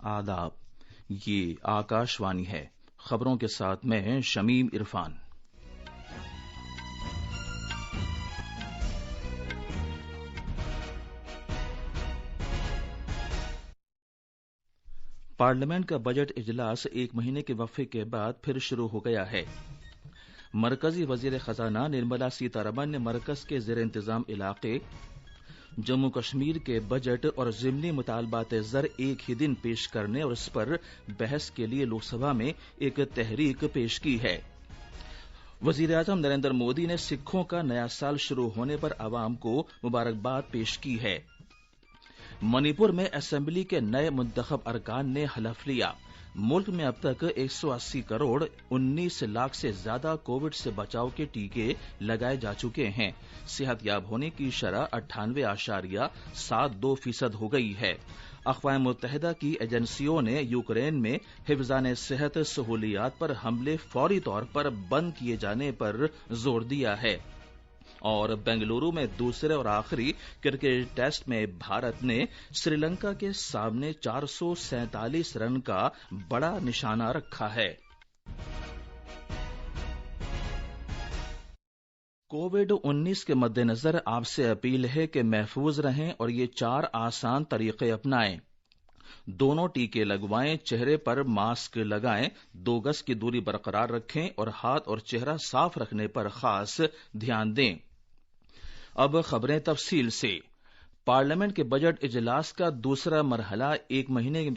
آداب، یہ آکاشوانی ہے۔ خبروں کے ساتھ میں شمیم عرفان۔ پارلیمنٹ کا بجٹ اجلاس ایک مہینے کے وقفے کے بعد پھر شروع ہو گیا ہے۔ مرکزی وزیر خزانہ نرملا سیتا رمن نے مرکز کے زیر انتظام علاقے جموں کشمیر کے بجٹ اور ضمنی مطالبات زر ایک ہی دن پیش کرنے اور اس پر بحث کے لیے لوک سبھا میں ایک تحریک پیش کی ہے۔ وزیر اعظم نریندر مودی نے سکھوں کا نیا سال شروع ہونے پر عوام کو مبارکباد پیش کی ہے۔ منی پور میں اسمبلی کے نئے منتخب ارکان نے حلف لیا۔ ملک میں اب تک 180 کروڑ 19 لاکھ سے زیادہ کووڈ سے بچاؤ کے ٹیکے لگائے جا چکے ہیں۔ صحت یاب ہونے کی شرح 98.72% ہو گئی ہے۔ اقوام متحدہ کی ایجنسیوں نے یوکرین میں حفظان صحت سہولیات پر حملے فوری طور پر بند کیے جانے پر زور دیا ہے۔ اور بنگلورو میں دوسرے اور آخری کرکٹ ٹیسٹ میں بھارت نے سری لنکا کے سامنے 447 رن کا بڑا نشانہ رکھا ہے۔ کووڈ-19 کے مد نظر آپ سے اپیل ہے کہ محفوظ رہیں اور یہ 4 آسان طریقے اپنائیں۔ دونوں ٹیکے لگوائیں، چہرے پر ماسک لگائیں، 2 گز کی دوری برقرار رکھیں اور ہاتھ اور چہرہ صاف رکھنے پر خاص دھیان دیں۔ اب خبریں تفصیل سے۔ پارلیمنٹ کے بجٹ اجلاس کا دوسرا مرحلہ ایک مہینے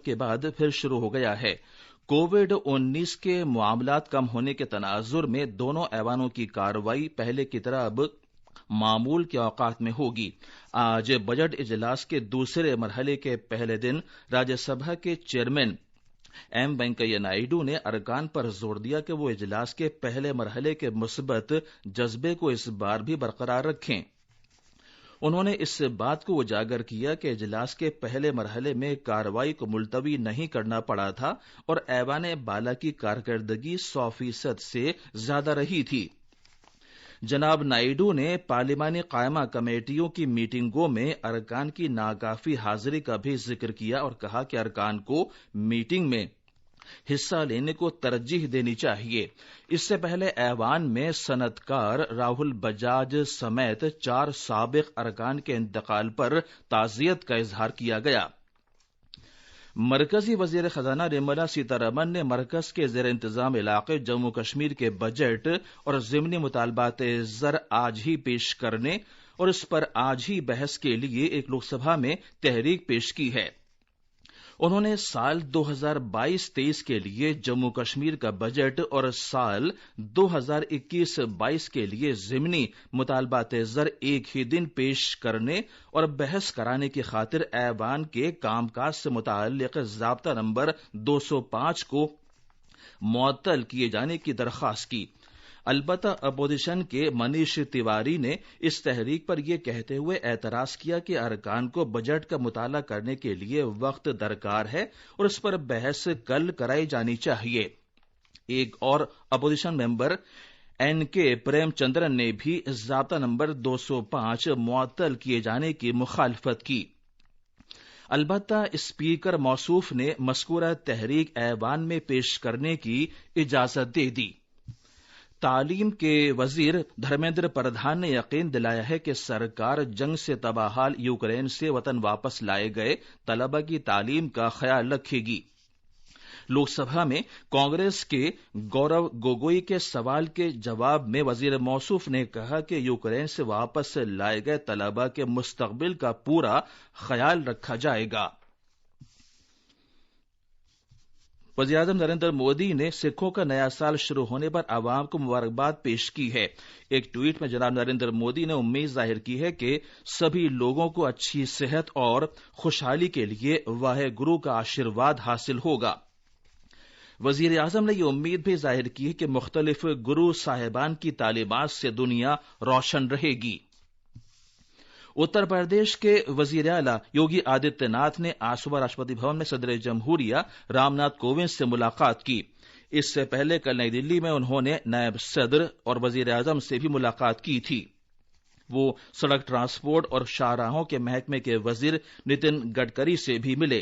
کے بعد پھر شروع ہو گیا ہے۔ کووڈ-19 کے معاملات کم ہونے کے تناظر میں دونوں ایوانوں کی کارروائی پہلے کی طرح اب معمول کے اوقات میں ہوگی۔ آج بجٹ اجلاس کے دوسرے مرحلے کے پہلے دن راجیہ سبھا کے چیئرمین ایم وینکیا نائیڈو نے ارکان پر زور دیا کہ وہ اجلاس کے پہلے مرحلے کے مثبت جذبے کو اس بار بھی برقرار رکھیں۔ انہوں نے اس بات کو اجاگر کیا کہ اجلاس کے پہلے مرحلے میں کارروائی کو ملتوی نہیں کرنا پڑا تھا اور ایوان بالا کی کارکردگی 100% سے زیادہ رہی تھی۔ جناب نائیڈو نے پارلیمانی قائمہ کمیٹیوں کی میٹنگوں میں ارکان کی ناکافی حاضری کا بھی ذکر کیا اور کہا کہ ارکان کو میٹنگ میں حصہ لینے کو ترجیح دینی چاہیے۔ اس سے پہلے ایوان میں صنعت کار راہل بجاج سمیت 4 سابق ارکان کے انتقال پر تعزیت کا اظہار کیا گیا۔ مرکزی وزیر خزانہ نرملا سیتا رمن نے مرکز کے زیر انتظام علاقے جموں کشمیر کے بجٹ اور ضمنی مطالبات زر آج ہی پیش کرنے اور اس پر آج ہی بحث کے لیے ایک لوک سبھا میں تحریک پیش کی ہے۔ انہوں نے سال 2022-23 کے لیے جموں کشمیر کا بجٹ اور سال 2021-22 کے لیے ضمنی مطالبات زر ایک ہی دن پیش کرنے اور بحث کرانے کی خاطر ایوان کے کام کاج سے متعلق ضابطہ نمبر 205 کو معطل کیے جانے کی درخواست کی۔ البتہ اپوزیشن کے منیش تیواری نے اس تحریک پر یہ کہتے ہوئے اعتراض کیا کہ ارکان کو بجٹ کا مطالعہ کرنے کے لیے وقت درکار ہے اور اس پر بحث کل کرائی جانی چاہیے۔ ایک اور اپوزیشن ممبر این کے پریم چندرن نے بھی ضابطہ نمبر 205 معطل کیے جانے کی مخالفت کی۔ البتہ اسپیکر موصوف نے مذکورہ تحریک ایوان میں پیش کرنے کی اجازت دے دی۔ تعلیم کے وزیر دھرمیندر پردھان نے یقین دلایا ہے کہ سرکار جنگ سے تباہ یوکرین سے وطن واپس لائے گئے طلبہ کی تعلیم کا خیال رکھے گی۔ لوک سبھا میں کانگریس کے گورو گوگوئی کے سوال کے جواب میں وزیر موصوف نے کہا کہ یوکرین سے واپس لائے گئے طلبہ کے مستقبل کا پورا خیال رکھا جائے گا۔ وزیراعظم نریندر مودی نے سکھوں کا نیا سال شروع ہونے پر عوام کو مبارکباد پیش کی ہے۔ ایک ٹویٹ میں جناب نریندر مودی نے امید ظاہر کی ہے کہ سبھی لوگوں کو اچھی صحت اور خوشحالی کے لیے واحد گرو کا آشیرواد حاصل ہوگا۔ وزیر اعظم نے یہ امید بھی ظاہر کی ہے کہ مختلف گرو صاحبان کی تعلیمات سے دنیا روشن رہے گی۔ اتر پردیش کے وزیر اعلیٰ یوگی آدتیہ ناتھ نے آج صبح راشٹرپتی بھون میں صدر جمہوریہ رام ناتھ کووند سے ملاقات کی۔ اس سے پہلے کل نئی دلی میں انہوں نے نائب صدر اور وزیر اعظم سے بھی ملاقات کی تھی۔ وہ سڑک ٹرانسپورٹ اور شاہراہوں کے محکمے کے وزیر نتن گڈکری سے بھی ملے۔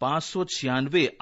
596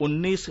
19